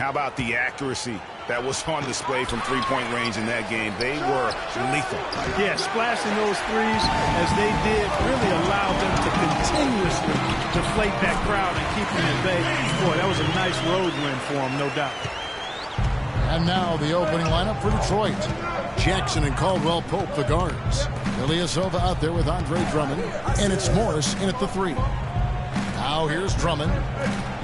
how about the accuracy that was on display from three-point range in that game? They were lethal. Yeah, splashing those threes as they did really allowed them to continuously deflate that crowd and keep them at bay. Boy, that was a nice road win for them, no doubt. And now the opening lineup for Detroit. Jackson and Caldwell Pope, the guards. Ilyasova out there with Andre Drummond. And it's Morris in at the 3. Now here's Drummond.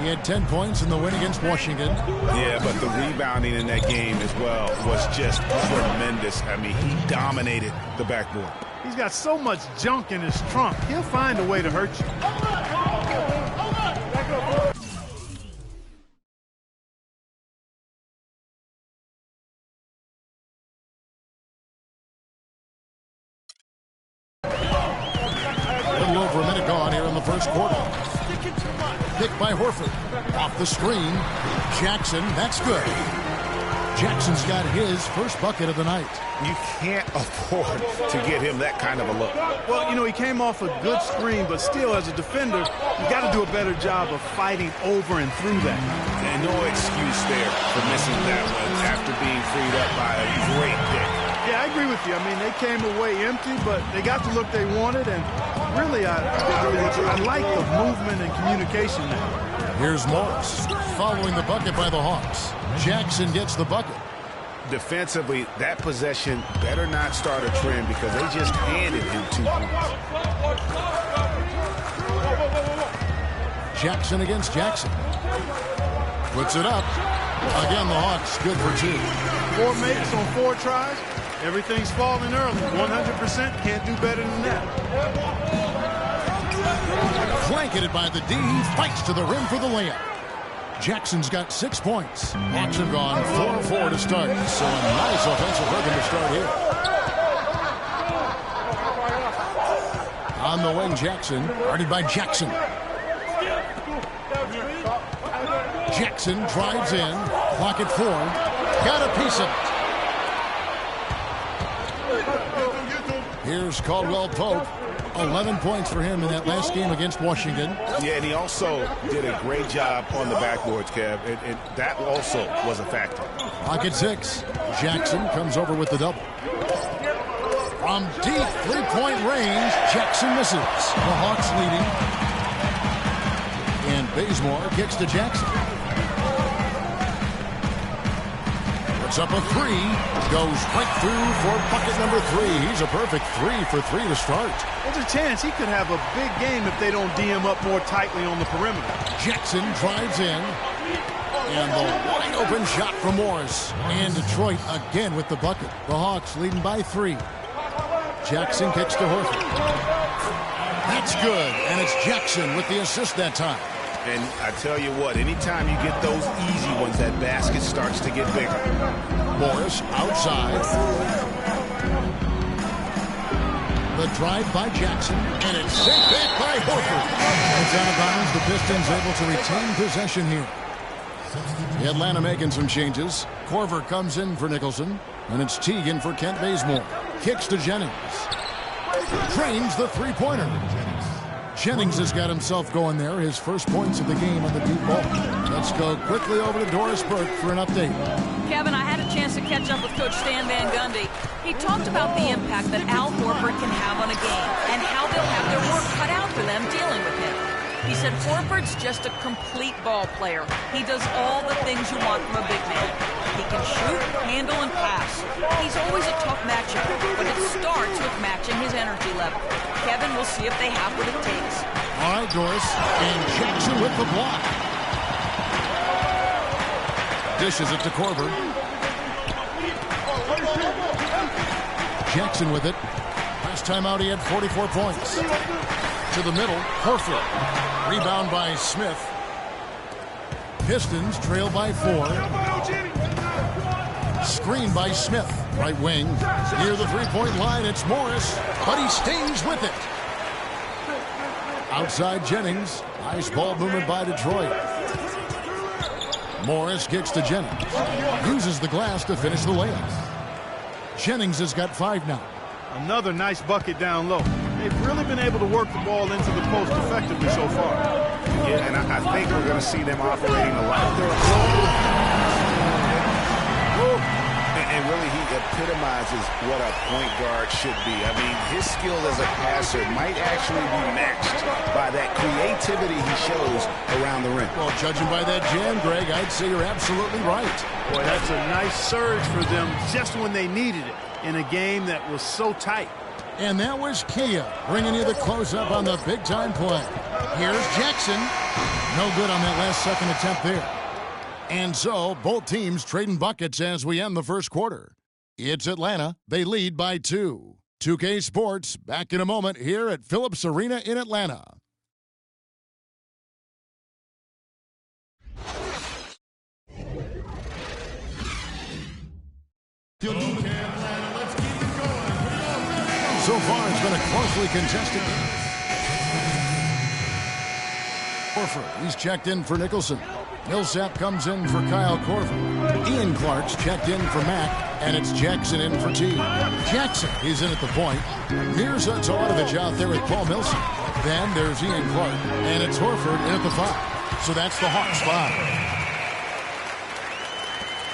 He had 10 points in the win against Washington. Yeah, but the rebounding in that game as well was just tremendous. I mean, he dominated the backboard. He's got so much junk in his trunk. He'll find a way to hurt you. A little over a minute gone here in the first quarter. Picked by Horford. Off the screen. Jackson, that's good. Jackson's got his first bucket of the night. You can't afford to get him that kind of a look. Well, you know, he came off a good screen, but still, as a defender, you got to do a better job of fighting over and through that. And no excuse there for missing that one after being freed up by a great pick. Yeah, I agree with you. I mean, they came away empty, but they got the look they wanted, and really, I like the movement and communication now. Here's Morris following the bucket by the Hawks. Jackson gets the bucket. Defensively, that possession better not start a trend because they just handed him 2 points. Jackson against Jackson. Puts it up. Again, the Hawks good for 2. 4 makes on 4 tries. Everything's falling early. 100% can't do better than that. Blanketed by the D. Fights to the rim for the layup. Jackson's got 6 points. Hawks have gone 4-4 to start. So a nice offensive rhythm to start here. On the wing, Jackson. Guarded by Jackson. Jackson drives in. Clock at 4. Got a piece of it. Here's Caldwell Pope. 11 points for him in that last game against Washington. Yeah, and he also did a great job on the backboards, Kev. And that also was a factor. Clock at 6. Jackson comes over with the double. From deep three-point range, Jackson misses. The Hawks leading. And Bazemore kicks to Jackson. Puts up a 3. Goes right through for bucket number 3. He's a perfect 3 for 3 to start. There's a chance he could have a big game if they don't D him up more tightly on the perimeter. Jackson drives in. And the wide open shot from Morris. And Detroit again with the bucket. The Hawks leading by 3. Jackson kicks to Horford. That's good. And it's Jackson with the assist that time. And I tell you what, anytime you get those easy ones, that basket starts to get bigger. Morris outside. The drive by Jackson, and it's sent back by Horford. It's out of bounds. The Pistons able to retain possession here. Atlanta making some changes. Korver comes in for Nicholson, and it's Teagan for Kent Bazemore. Kicks to Jennings. Trains the three-pointer. Jennings has got himself going there. His first points of the game on the deep ball. Let's go quickly over to Doris Burke for an update. Kevin, I had a chance to catch up with Coach Stan Van Gundy. He talked about the impact that Al Horford can have on a game and how they'll have their work cut out for them dealing with him. He said Horford's just a complete ball player. He does all the things you want from a big man. He can shoot, handle, and pass. He's always a tough matchup, but it starts with matching his energy level. Kevin, we'll see if they have what it takes. All right, Doris. And Jackson with the block. Dishes it to Korver. Jackson with it. Last time out, he had 44 points. To the middle, Horford. Rebound by Smith. Pistons trail by 4. Screen by Smith. Right wing. Near the three-point line, it's Morris. But he stays with it. Outside Jennings. Nice ball movement by Detroit. Morris kicks to Jennings. Uses the glass to finish the layup. Jennings has got 5 now. Another nice bucket down low. They've really been able to work the ball into the post effectively so far. Yeah, and I think we're going to see them operating a lot. They're epitomizes what a point guard should be. I mean, his skill as a passer might actually be matched by that creativity he shows around the rim. Well, judging by that jam, Greg, I'd say you're absolutely right. Boy, that's a nice surge for them just when they needed it in a game that was so tight. And that was Kia bringing you the close-up on the big-time play. Here's Jackson. No good on that last second attempt there. And so, both teams trading buckets as we end the first quarter. It's Atlanta. They lead by 2. 2K Sports back in a moment here at Phillips Arena in Atlanta. So far, it's been a closely contested game. Horford, he's checked in for Nicholson. Millsap comes in for Kyle Korver. Ian Clark's checked in for Mack, and it's Jackson in for T. Jackson, he's in at the point. Mirza Teletovic out there with Paul Millsap. Then there's Ian Clark, and it's Horford in at the 5. So that's the Hawks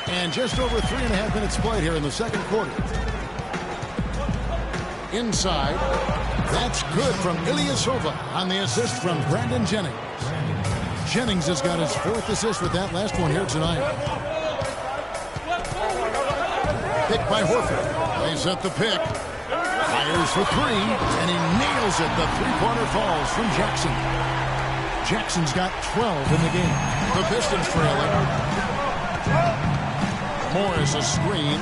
5. And just over 3.5 minutes played here in the second quarter. Inside, that's good from Ilyasova on the assist from Brandon Jennings. Jennings has got his 4th assist with that last one here tonight. Pick by Horford. Plays up the pick. Fires for 3, and he nails it. The three-pointer falls from Jackson. Jackson's got 12 in the game. The Pistons trailing. Morris a screen.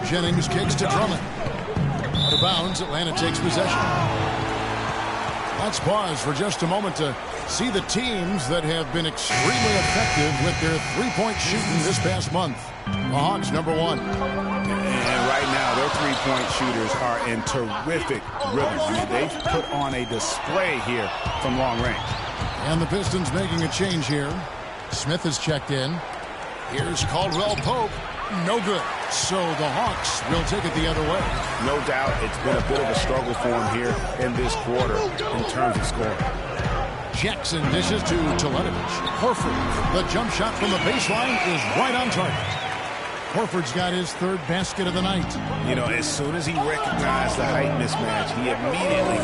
Jennings kicks to Drummond. Out of bounds, Atlanta takes possession. Let's pause for just a moment to see the teams that have been extremely effective with their three-point shooting this past month. The Hawks, number 1. And right now, their three-point shooters are in terrific rhythm. I mean, they've put on a display here from long range. And the Pistons making a change here. Smith is checked in. Here's Caldwell Pope. No good. So the Hawks will take it the other way. No doubt it's been a bit of a struggle for him here in this quarter in terms of scoring. Jackson dishes to Teletovic. Horford. The jump shot from the baseline is right on target. Horford's got his 3rd basket of the night. You know, as soon as he recognized the height mismatch, he immediately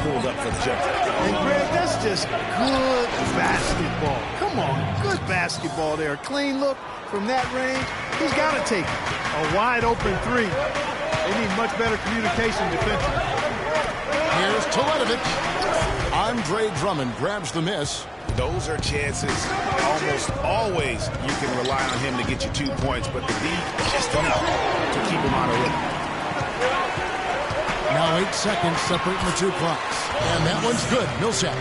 pulled up for the jump. And Greg, that's just good basketball. Come on, good basketball there. Clean look from that range. He's got to take it. A wide open 3. They need much better communication defensively. Here's Teletovic. Andre Drummond grabs the miss. Those are chances almost always you can rely on him to get you 2 points, but the D just enough to keep him on a rhythm. Now 8 seconds separating the 2 clocks. And that one's good. Millsap.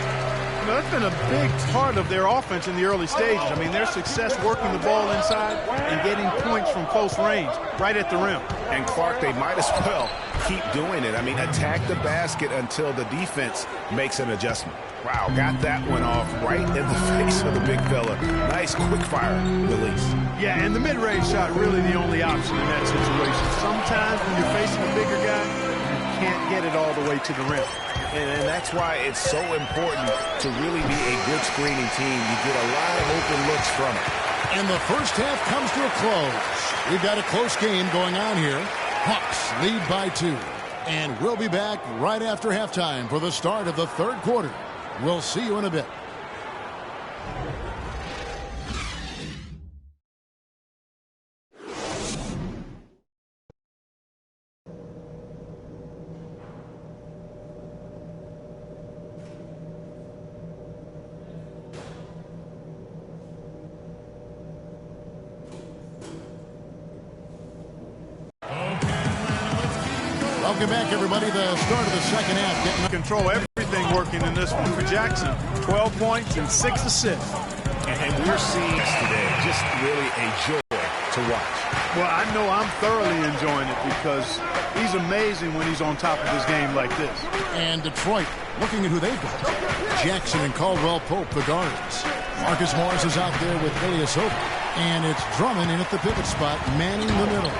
You know, that's been a big part of their offense in the early stages. I mean, their success working the ball inside and getting points from close range, right at the rim. And Clark, they might as well keep doing it. I mean, attack the basket until the defense makes an adjustment. Wow, got that one off right in the face of the big fella. Nice quick-fire release. Yeah, and the mid-range shot really the only option in that situation. Sometimes when you're facing a bigger guy, you can't get it all the way to the rim. And that's why it's so important to really be a good screening team. You get a lot of open looks from it. And the first half comes to a close. We've got a close game going on here. Hawks lead by 2. And we'll be back right after halftime for the start of the 3rd quarter. We'll see you in a bit. Welcome back, everybody. The start of the second half. Getting control everything working in this one for Jackson. 12 points and 6 assists. And we're seeing today just really a joy to watch. Well, I know I'm thoroughly enjoying it because he's amazing when he's on top of his game like this. And Detroit, looking at who they've got. Jackson and Caldwell Pope, the guards. Marcus Morris is out there with Ilyasova. And it's Drummond in at the pivot spot, manning the middle.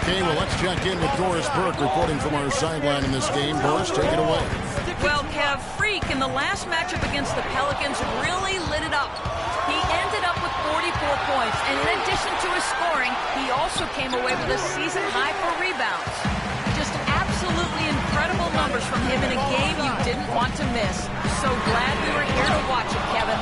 Okay, well, let's check in with Doris Burke reporting from our sideline in this game. Doris, take it away. Well, Kev, Freak in the last matchup against the Pelicans really lit it up. He ended up with 44 points, and in addition to his scoring, he He also came away with a season high for rebounds. Just absolutely incredible numbers from him in a game you didn't want to miss. So glad we were here to watch it, Kevin.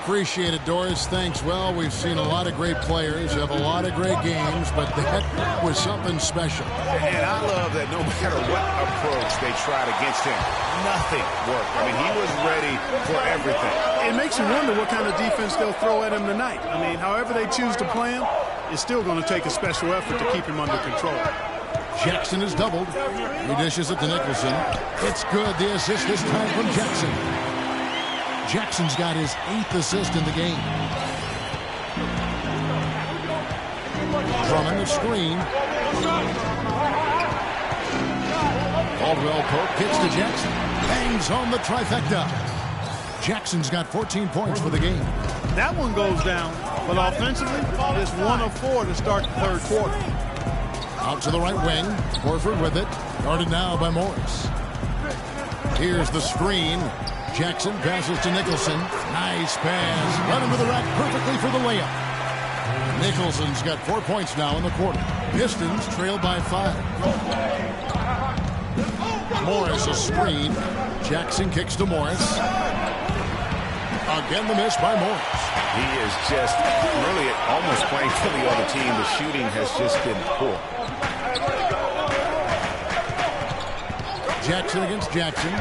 Appreciate it, Doris. Thanks. Well, we've seen a lot of great players, have a lot of great games, but that was something special. And I love that no matter what approach they tried against him, nothing worked. I mean, he was ready for everything. It makes you wonder what kind of defense they'll throw at him tonight. I mean, however they choose to play him, it's still going to take a special effort to keep him under control. Jackson is doubled. He dishes it to Nicholson. It's good. The assist this time from Jackson. Jackson's got his 8th assist in the game. Drummond the screen. Caldwell Pope kicks to Jackson. Bangs home the trifecta. Jackson's got 14 points for the game. That one goes down, but offensively, it's 1 of 4 to start the third quarter. Out to the right wing. Horford with it. Guarded now by Morris. Here's the screen. Jackson passes to Nicholson. Nice pass. Run into the rack perfectly for the layup. Nicholson's got 4 points now in the quarter. Pistons trail by 5. Morris a screen. Jackson kicks to Morris. Again the miss by Morris. He is just really almost playing for the other team. The shooting has just been poor. Jackson against Jackson.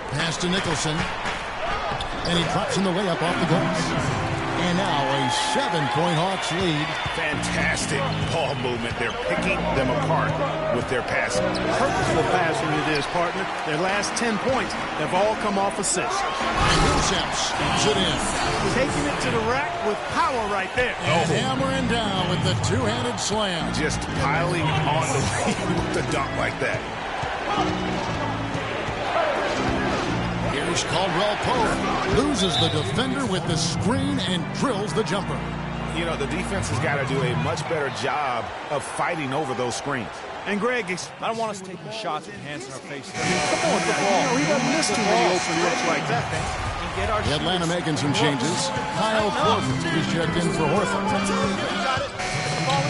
Pass to Nicholson. And he drops in the layup off the glass. And now a 7-point Hawks lead. Fantastic ball movement. They're picking them apart with their passing. Purposeful passing it is, partner. Their last 10 points have all come off assists. And Millsap slams it in. Taking it to the rack with power right there. And hammering down with the two-handed slam. Just piling on the lead with the dunk like that. Here's Caldwell Pope. Loses the defender with the screen and drills the jumper. You know, the defense has got to do a much better job of fighting over those screens. And Greg, I don't want us taking shots with hands in our face. come on, the ball. He doesn't miss too many open looks like that. The Atlanta making some changes. Kyle Korver is checked in for Horford.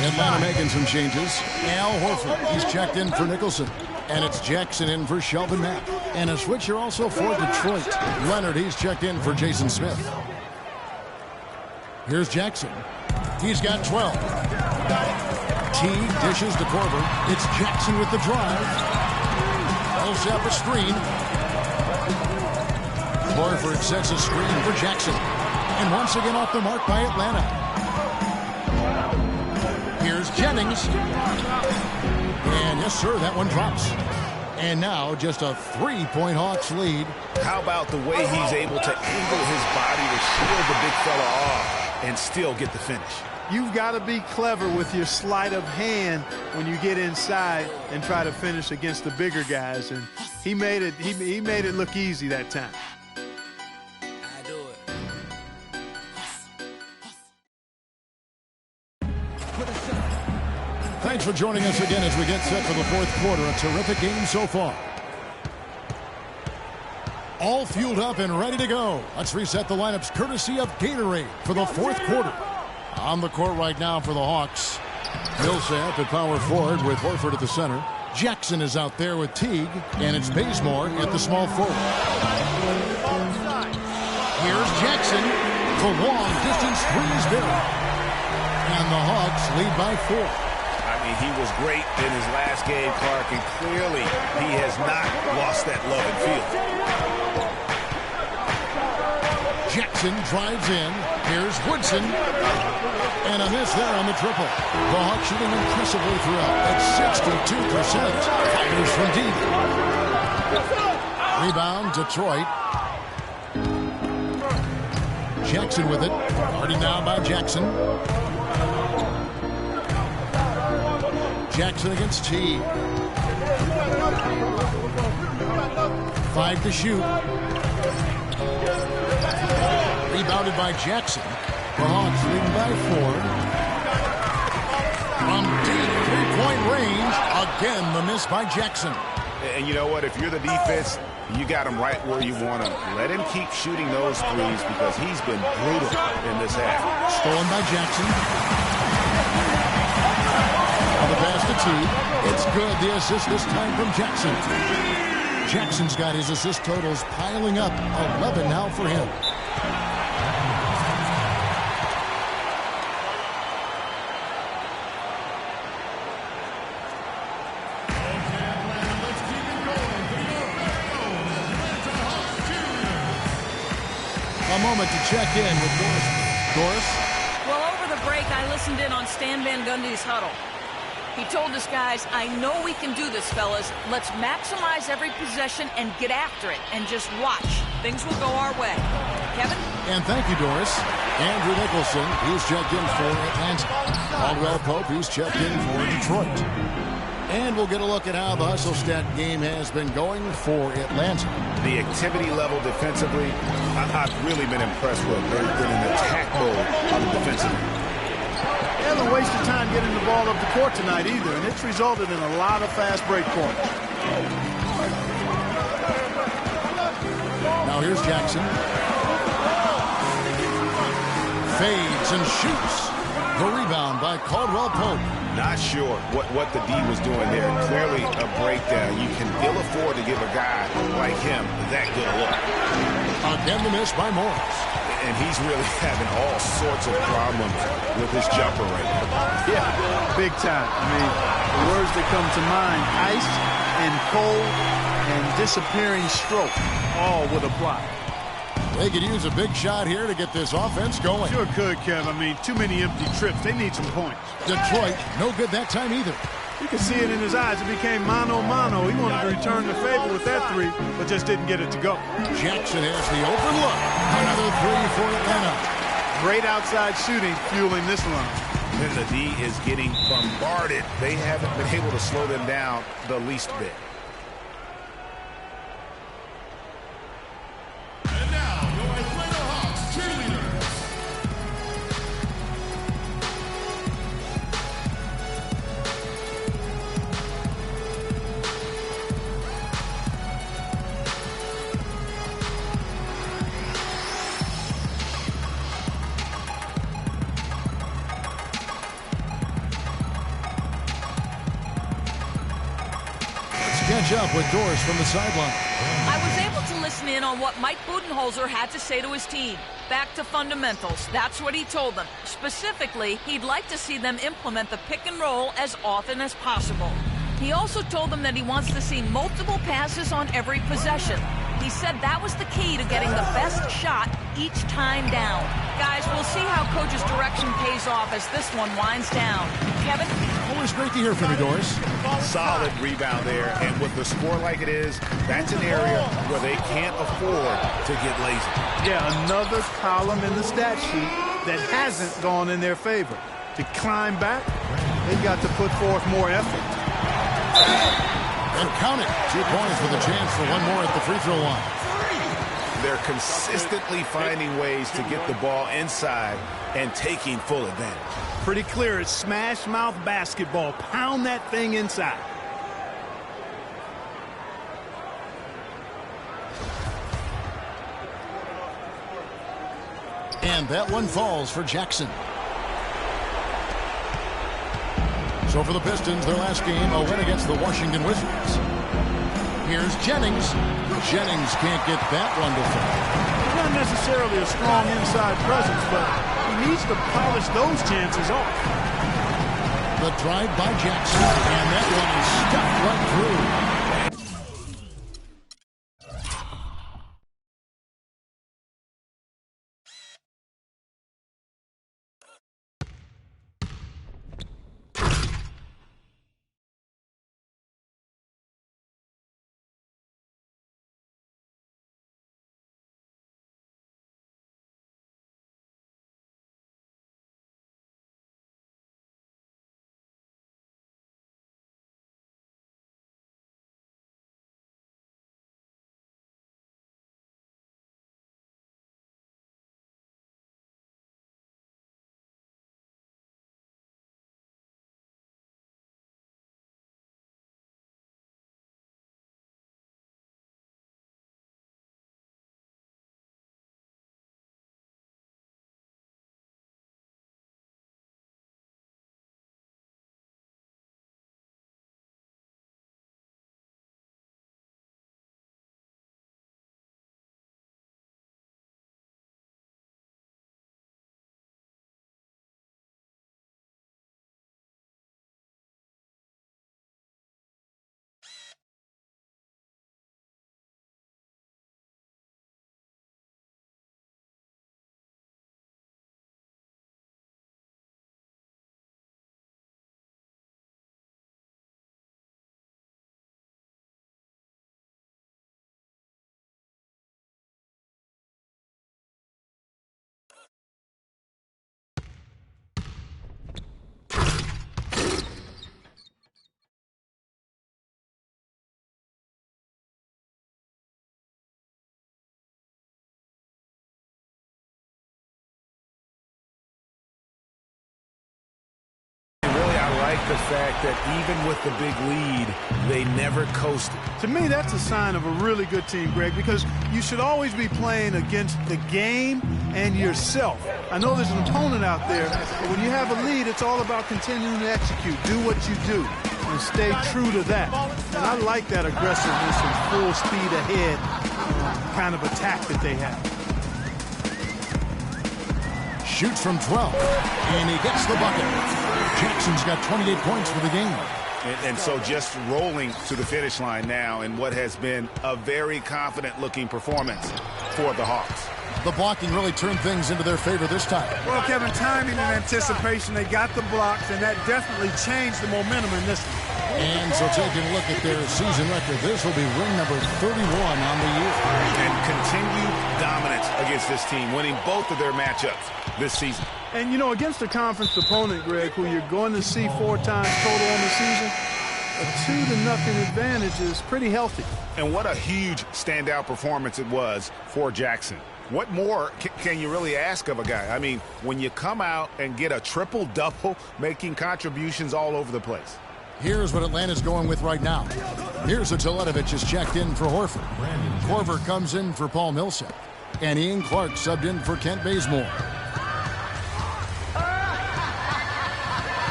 Atlanta making some changes. Al Horford, he's checked in for Nicholson. And it's Jackson in for Shelvin Mack. And a switcher also for Detroit. Leonard, he's checked in for Jason Smith. Here's Jackson. He's got 12. Teague dishes to Korver. It's Jackson with the drive. Millsap a screen. Horford sets a screen for Jackson. And once again off the mark by Atlanta. Here's Jennings. And yes, sir, that one drops. And now just a 3-point Hawks lead. How about the way he's able to angle his body to shield the big fella off and still get the finish? You've got to be clever with your sleight of hand when you get inside and try to finish against the bigger guys. And he made it. He made it look easy that time. Thanks for joining us again as we get set for the fourth quarter. A terrific game so far. All fueled up and ready to go. Let's reset the lineups courtesy of Gatorade for the fourth quarter. On the court right now for the Hawks. Millsap at power forward with Horford at the center. Jackson is out there with Teague. And it's Bazemore at the small forward. Here's Jackson. The long distance three is good. And the Hawks lead by 4. I mean, he was great in his last game, Clark, and clearly he has not lost that love and feel. Jackson drives in. Here's Woodson. And a miss there on the triple. The Hawks shooting impressively throughout at 62%. Fires from deep. Rebound, Detroit. Jackson with it. Guarded now by Jackson. Jackson against Teague. 5 to shoot. Rebounded by Jackson. The Hawks leading by 4. From deep three-point range. Again, the miss by Jackson. And you know what? If you're the defense, you got him right where you want him. Let him keep shooting those threes because he's been brutal in this half. Stolen by Jackson. pass to Teague. It's good. The assist this time from Jackson. Jackson's got his assist totals piling up. 11 now for him. A moment to check in with Doris. Doris? Well, over the break, I listened in on Stan Van Gundy's huddle. He told us guys, I know we can do this, fellas. Let's maximize every possession and get after it. And just watch. Things will go our way. Kevin? And thank you, Doris. Andrew Nicholson, he's checked in for Atlanta. Caldwell Pope, he's checked in for Detroit. And we'll get a look at how the hustle stat game has been going for Atlanta. The activity level defensively, I've really been impressed with. They've been in attack mode on the defensive end. They haven't wasted time getting the ball up the court tonight either, and it's resulted in a lot of fast break points. Now here's Jackson. Fades and shoots. The rebound by Caldwell Pope. Not sure what the D was doing there. Clearly a breakdown. You can ill afford to give a guy like him that good a look. Again the miss by Morris. And he's really having all sorts of problems with his jumper right now. Yeah, big time. I mean, the words that come to mind, ice and cold and disappearing stroke, all would apply. They could use a big shot here to get this offense going. Sure could, Kev. I mean, too many empty trips. They need some points. Detroit, no good that time either. You can see it in his eyes. It became mano-mano. He wanted to return the favor with that three, but just didn't get it to go. Jackson has the open look. Another three for Atlanta. Great outside shooting fueling this run. Then the D is getting bombarded. They haven't been able to slow them down the least bit. And now, your Atlanta Hawks cheerleaders. Catch up with Doris from the sideline. I was able to listen in on what Mike Budenholzer had to say to his team. Back to fundamentals. That's what he told them. Specifically, he'd like to see them implement the pick and roll as often as possible. He also told them that he wants to see multiple passes on every possession. He said that was the key to getting the best shot each time down. Guys, we'll see how Coach's direction pays off as this one winds down. Kevin? Always great to hear from you, Doris. Solid rebound there, and with the score like it is, that's an area where they can't afford to get lazy. Yeah, another column in the stat sheet that hasn't gone in their favor. To climb back, they've got to put forth more effort. And count it. 2 points with a chance for one more at the free throw line. They're consistently finding ways to get the ball inside and taking full advantage. Pretty clear, it's smash mouth basketball. Pound that thing inside. And that one falls for Jackson. So for the Pistons, their last game, a win against the Washington Wizards. Here's Jennings. Jennings can't get that one to fall. He's not necessarily a strong inside presence, but he needs to polish those chances off. The drive by Jackson, and that one is stuck right through. the fact that even with the big lead, they never coasted. To me, that's a sign of a really good team, Greg, because you should always be playing against the game and yourself. I know there's an opponent out there, but when you have a lead, it's all about continuing to execute. Do what you do and stay true to that. And I like that aggressiveness and full speed ahead kind of attack that they have. Shoots from 12, and he gets the bucket. Jackson's got 28 points for the game. And so just rolling to the finish line now in what has been a very confident-looking performance for the Hawks. The blocking really turned things into their favor this time. Well, Kevin, timing and anticipation, they got the blocks, and that definitely changed the momentum in this one. And so taking a look at their season record, this will be ring number 31 on the year. And continued dominance against this team, winning both of their matchups this season. And, you know, against a conference opponent, Greg, who you're going to see 4 times total on the season, a 2-0 advantage is pretty healthy. And what a huge standout performance it was for Jackson. What more can you really ask of a guy? I mean, when you come out and get a triple-double, making contributions all over the place. Here's what Atlanta's going with right now. Here's what Teletovic is checked in for Horford. Korver comes in for Paul Millsap. And Ian Clark subbed in for Kent Bazemore.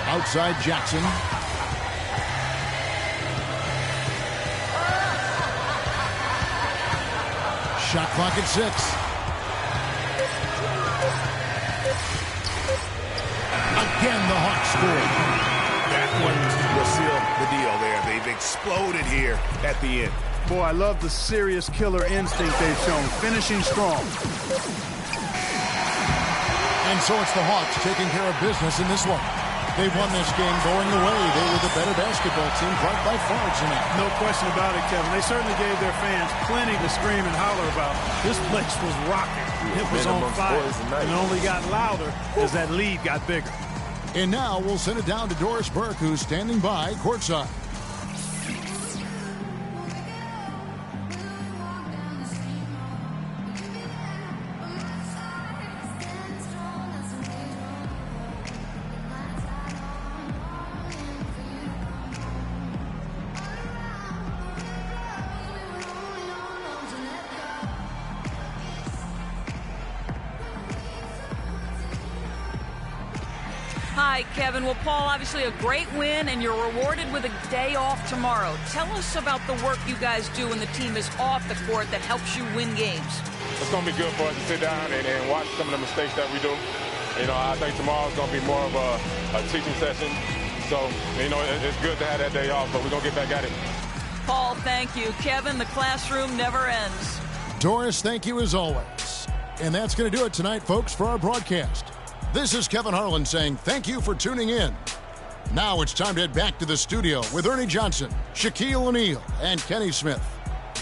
Outside Jackson. Shot clock at 6. Again, the Hawks score. That one will seal the deal there. They've exploded here at the end. Boy, I love the serious killer instinct they've shown, finishing strong. And so it's the Hawks taking care of business in this one. They won this game going away. They were the better basketball team quite by far tonight. No question about it, Kevin. They certainly gave their fans plenty to scream and holler about. This place was rocking. It was on fire. And it only got louder as that lead got bigger. And now we'll send it down to Doris Burke, who's standing by courtside. Hi, Kevin. Well, Paul, obviously a great win, and you're rewarded with a day off tomorrow. Tell us about the work you guys do when the team is off the court that helps you win games. It's going to be good for us to sit down and watch some of the mistakes that we do. You know, I think tomorrow's going to be more of a teaching session. So, you know, it's good to have that day off, but we're going to get back at it. Paul, thank you. Kevin, the classroom never ends. Doris, thank you as always. And that's going to do it tonight, folks, for our broadcast. This is Kevin Harlan saying thank you for tuning in. Now it's time to head back to the studio with Ernie Johnson, Shaquille O'Neal, and Kenny Smith.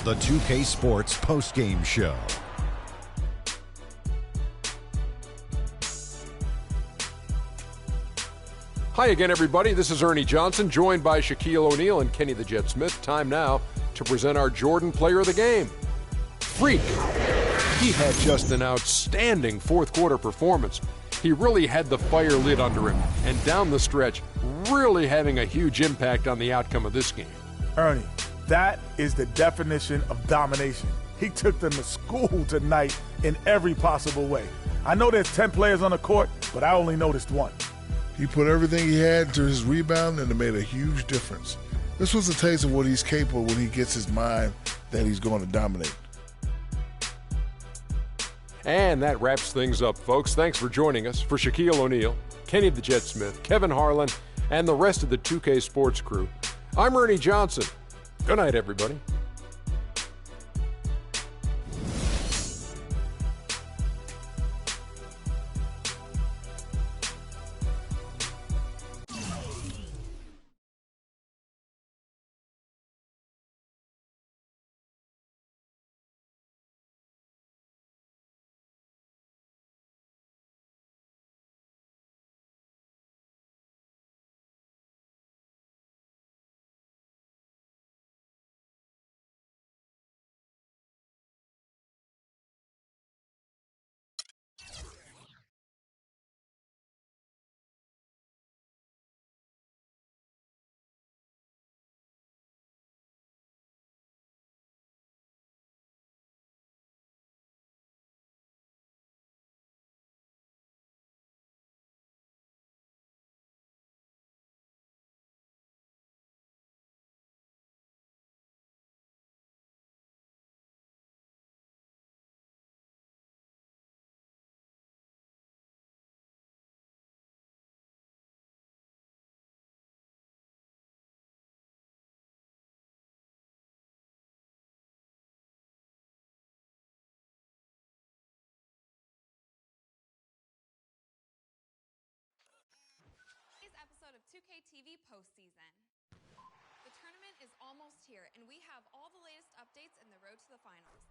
The 2K Sports postgame show. Hi again, everybody. This is Ernie Johnson, joined by Shaquille O'Neal and Kenny the Jet Smith. Time now to present our Jordan Player of the Game. Freak. He had just an outstanding fourth quarter performance. He really had the fire lit under him, and down the stretch, really having a huge impact on the outcome of this game. Ernie, that is the definition of domination. He took them to school tonight in every possible way. I know there's 10 players on the court, but I only noticed one. He put everything he had into his rebound, and it made a huge difference. This was a taste of what he's capable when he gets his mind that he's going to dominate. And that wraps things up, folks. Thanks for joining us. For Shaquille O'Neal, Kenny the Jet Smith, Kevin Harlan, and the rest of the 2K Sports crew, I'm Ernie Johnson. Good night, everybody. 2K TV postseason. The tournament is almost here, and we have all the latest updates in the road to the finals.